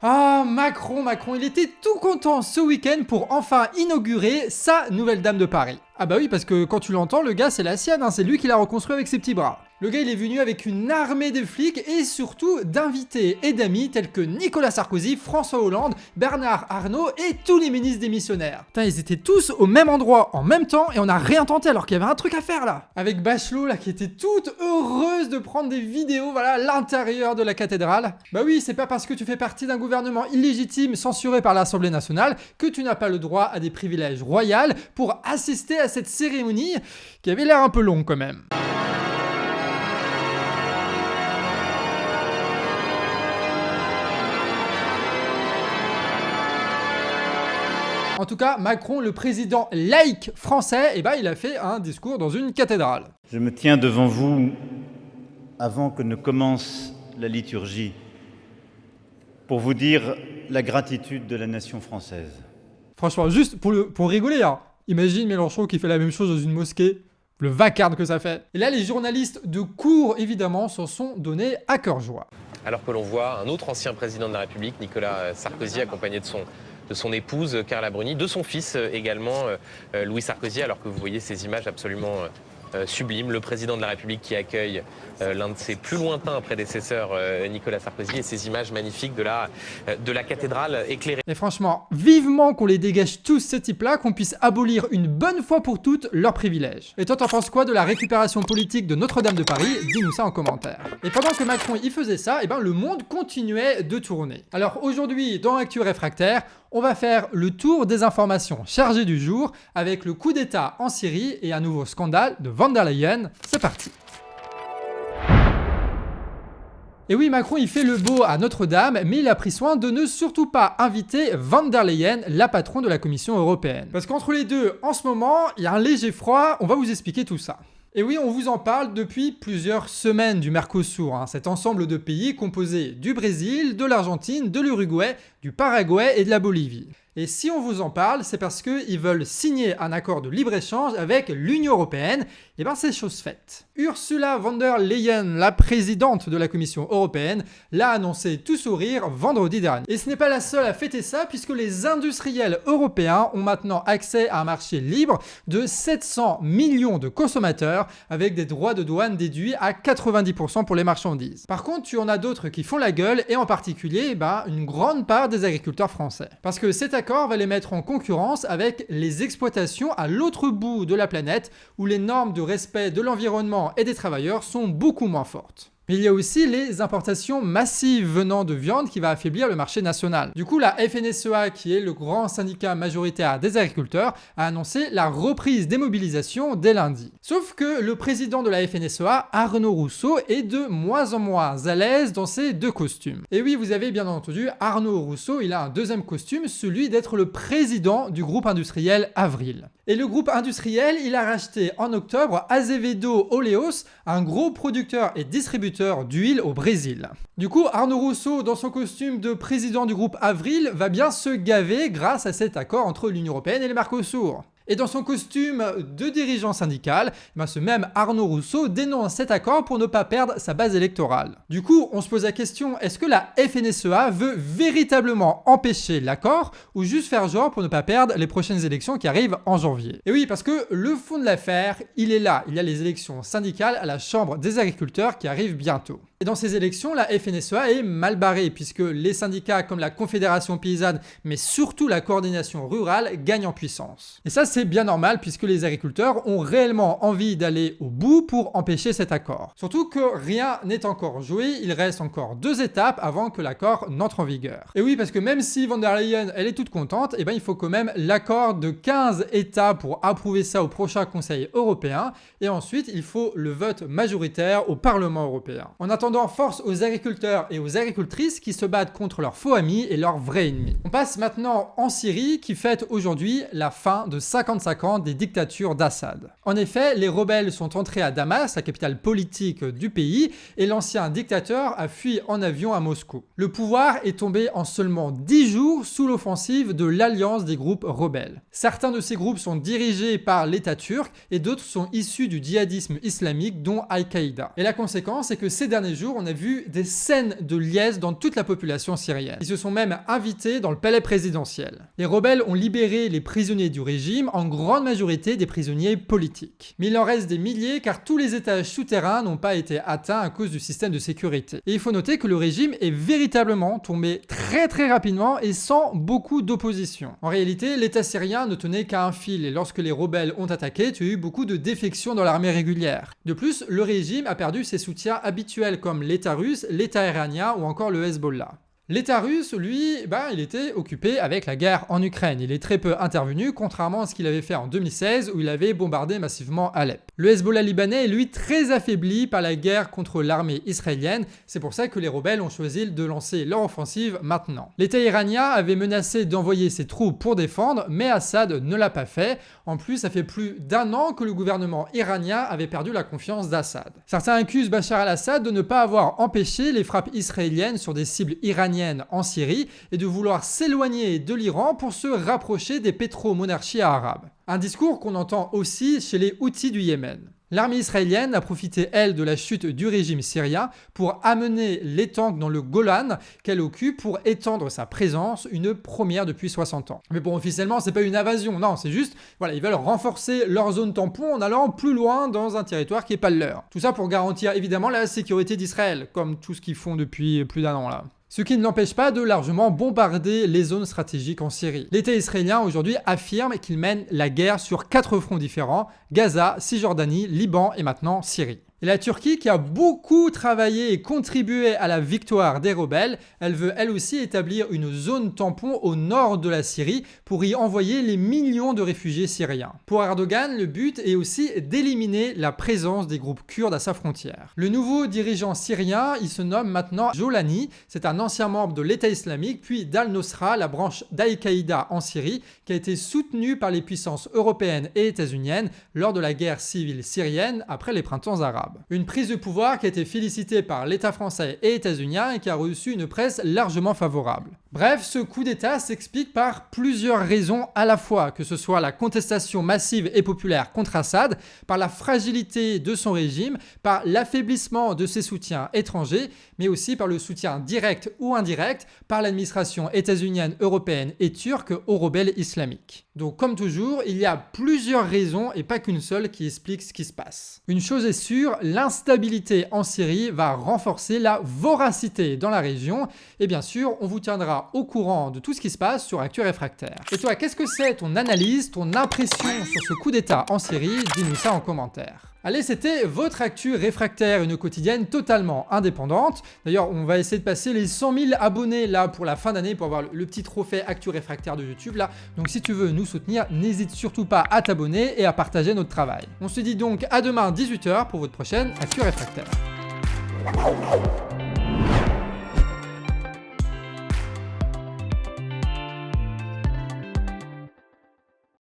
Ah, Macron, il était tout content ce week-end pour enfin inaugurer sa nouvelle dame de Paris. Ah bah oui, parce que quand tu l'entends, le gars c'est la sienne, hein, c'est lui qui l'a reconstruit avec ses petits bras. Le gars il est venu avec une armée de flics et surtout d'invités et d'amis tels que Nicolas Sarkozy, François Hollande, Bernard Arnault et tous les ministres démissionnaires. Putain, ils étaient tous au même endroit en même temps et on n'a rien tenté alors qu'il y avait un truc à faire là. Avec Bachelot là qui était toute heureuse de prendre des vidéos, voilà, à l'intérieur de la cathédrale. Bah oui, c'est pas parce que tu fais partie d'un gouvernement illégitime censuré par l'Assemblée nationale que tu n'as pas le droit à des privilèges royaux pour assister à cette cérémonie qui avait l'air un peu longue quand même. En tout cas, Macron, le président laïque français, il a fait un discours dans une cathédrale. Je me tiens devant vous avant que ne commence la liturgie pour vous dire la gratitude de la nation française. Franchement, juste pour rigoler, hein. Imagine Mélenchon qui fait la même chose dans une mosquée. Le vacarme que ça fait. Et là, les journalistes de cour, évidemment, s'en sont donnés à cœur joie. Alors que l'on voit un autre ancien président de la République, Nicolas Sarkozy, accompagné de son épouse Carla Bruni, de son fils également, Louis Sarkozy, alors que vous voyez ces images absolument sublimes. Le président de la République qui accueille l'un de ses plus lointains prédécesseurs, Nicolas Sarkozy, et ces images magnifiques de la cathédrale éclairée. Et franchement, vivement qu'on les dégage tous ces types-là, qu'on puisse abolir une bonne fois pour toutes leurs privilèges. Et toi, t'en penses quoi de la récupération politique de Notre-Dame de Paris? Dis-nous ça en commentaire. Et pendant que Macron y faisait ça, le monde continuait de tourner. Alors aujourd'hui, dans Actu Réfractaire, on va faire le tour des informations chargées du jour avec le coup d'État en Syrie et un nouveau scandale de von der Leyen. C'est parti. Et oui, Macron, il fait le beau à Notre-Dame, mais il a pris soin de ne surtout pas inviter von der Leyen, la patronne de la Commission européenne. Parce qu'entre les deux, en ce moment, il y a un léger froid, on va vous expliquer tout ça. Et oui, on vous en parle depuis plusieurs semaines du Mercosur, cet ensemble de pays composé du Brésil, de l'Argentine, de l'Uruguay, du Paraguay et de la Bolivie. Et si on vous en parle, c'est parce qu'ils veulent signer un accord de libre-échange avec l'Union européenne. Et c'est chose faite. Ursula von der Leyen, la présidente de la Commission européenne, l'a annoncé tout sourire vendredi dernier. Et ce n'est pas la seule à fêter ça, puisque les industriels européens ont maintenant accès à un marché libre de 700 millions de consommateurs, avec des droits de douane déduits à 90% pour les marchandises. Par contre, tu en as d'autres qui font la gueule, et en particulier, une grande part des agriculteurs français. Parce que cet accord va les mettre en concurrence avec les exploitations à l'autre bout de la planète, où les normes de respect de l'environnement et des travailleurs sont beaucoup moins fortes. Mais il y a aussi les importations massives venant de viande qui va affaiblir le marché national. Du coup, la FNSEA, qui est le grand syndicat majoritaire des agriculteurs, a annoncé la reprise des mobilisations dès lundi. Sauf que le président de la FNSEA, Arnaud Rousseau, est de moins en moins à l'aise dans ses deux costumes. Et oui, vous avez bien entendu, Arnaud Rousseau, il a un deuxième costume, celui d'être le président du groupe industriel Avril. Et le groupe industriel, il a racheté en octobre Azevedo Oleos, un gros producteur et distributeur d'huile au Brésil. Du coup, Arnaud Rousseau, dans son costume de président du groupe Avril, va bien se gaver grâce à cet accord entre l'Union européenne et le Mercosur. Et dans son costume de dirigeant syndical, ce même Arnaud Rousseau dénonce cet accord pour ne pas perdre sa base électorale. Du coup, on se pose la question, est-ce que la FNSEA veut véritablement empêcher l'accord ou juste faire genre pour ne pas perdre les prochaines élections qui arrivent en janvier? Et oui, parce que le fond de l'affaire, il est là. Il y a les élections syndicales à la Chambre des agriculteurs qui arrivent bientôt. Et dans ces élections, la FNSEA est mal barrée puisque les syndicats comme la Confédération paysanne, mais surtout la coordination rurale, gagnent en puissance. Et ça, c'est bien normal puisque les agriculteurs ont réellement envie d'aller au bout pour empêcher cet accord. Surtout que rien n'est encore joué, il reste encore 2 étapes avant que l'accord n'entre en vigueur. Et oui, parce que même si von der Leyen, elle est toute contente, il faut quand même l'accord de 15 États pour approuver ça au prochain Conseil européen. Et ensuite, il faut le vote majoritaire au Parlement européen. En attendant, force aux agriculteurs et aux agricultrices qui se battent contre leurs faux amis et leurs vrais ennemis. On passe maintenant en Syrie qui fête aujourd'hui la fin de sa 55 ans des dictatures d'Assad. En effet, les rebelles sont entrés à Damas, la capitale politique du pays, et l'ancien dictateur a fui en avion à Moscou. Le pouvoir est tombé en seulement 10 jours sous l'offensive de l'alliance des groupes rebelles. Certains de ces groupes sont dirigés par l'État turc et d'autres sont issus du djihadisme islamique, dont Al-Qaïda. Et la conséquence est que ces derniers jours, on a vu des scènes de liesse dans toute la population syrienne. Ils se sont même invités dans le palais présidentiel. Les rebelles ont libéré les prisonniers du régime, en grande majorité des prisonniers politiques. Mais il en reste des milliers car tous les étages souterrains n'ont pas été atteints à cause du système de sécurité. Et il faut noter que le régime est véritablement tombé très rapidement et sans beaucoup d'opposition. En réalité, l'État syrien ne tenait qu'à un fil et lorsque les rebelles ont attaqué, il y a eu beaucoup de défections dans l'armée régulière. De plus, le régime a perdu ses soutiens habituels comme l'État russe, l'État iranien ou encore le Hezbollah. L'État russe, lui, il était occupé avec la guerre en Ukraine. Il est très peu intervenu, contrairement à ce qu'il avait fait en 2016 où il avait bombardé massivement Alep. Le Hezbollah libanais est lui très affaibli par la guerre contre l'armée israélienne. C'est pour ça que les rebelles ont choisi de lancer leur offensive maintenant. L'État iranien avait menacé d'envoyer ses troupes pour défendre, mais Assad ne l'a pas fait. En plus, ça fait plus d'1 an que le gouvernement iranien avait perdu la confiance d'Assad. Certains accusent Bachar al-Assad de ne pas avoir empêché les frappes israéliennes sur des cibles iraniennes en Syrie et de vouloir s'éloigner de l'Iran pour se rapprocher des pétromonarchies arabes. Un discours qu'on entend aussi chez les Houthis du Yémen. L'armée israélienne a profité, elle, de la chute du régime syrien pour amener les tanks dans le Golan qu'elle occupe pour étendre sa présence, une première depuis 60 ans. Mais bon, officiellement, c'est pas une invasion, non, c'est juste, ils veulent renforcer leur zone tampon en allant plus loin dans un territoire qui est pas le leur. Tout ça pour garantir évidemment la sécurité d'Israël, comme tout ce qu'ils font depuis plus d'1 an là. Ce qui ne l'empêche pas de largement bombarder les zones stratégiques en Syrie. L'État israélien aujourd'hui affirme qu'il mène la guerre sur 4 fronts différents, Gaza, Cisjordanie, Liban et maintenant Syrie. Et la Turquie, qui a beaucoup travaillé et contribué à la victoire des rebelles, elle veut elle aussi établir une zone tampon au nord de la Syrie pour y envoyer les millions de réfugiés syriens. Pour Erdogan, le but est aussi d'éliminer la présence des groupes kurdes à sa frontière. Le nouveau dirigeant syrien, il se nomme maintenant Jolani, c'est un ancien membre de l'État islamique, puis d'Al-Nosra, la branche d'Al-Qaïda en Syrie, qui a été soutenue par les puissances européennes et états-uniennes lors de la guerre civile syrienne après les printemps arabes. Une prise de pouvoir qui a été félicitée par l'État français et états-unien et qui a reçu une presse largement favorable. Bref, ce coup d'État s'explique par plusieurs raisons à la fois, que ce soit la contestation massive et populaire contre Assad, par la fragilité de son régime, par l'affaiblissement de ses soutiens étrangers, mais aussi par le soutien direct ou indirect par l'administration états-unienne, européenne et turque aux rebelles islamiques. Donc comme toujours, il y a plusieurs raisons et pas qu'une seule qui explique ce qui se passe. Une chose est sûre, l'instabilité en Syrie va renforcer la voracité dans la région et bien sûr, on vous tiendra au courant de tout ce qui se passe sur Actu Réfractaire. Et toi, qu'est-ce que c'est ton analyse, ton impression sur ce coup d'État en Syrie? Dis-nous ça en commentaire. Allez, c'était votre Actu Réfractaire, une quotidienne totalement indépendante. D'ailleurs, on va essayer de passer les 100 000 abonnés là pour la fin d'année pour avoir le petit trophée Actu Réfractaire de YouTube là. Donc si tu veux nous soutenir, n'hésite surtout pas à t'abonner et à partager notre travail. On se dit donc à demain 18h pour votre prochaine Actu Réfractaire.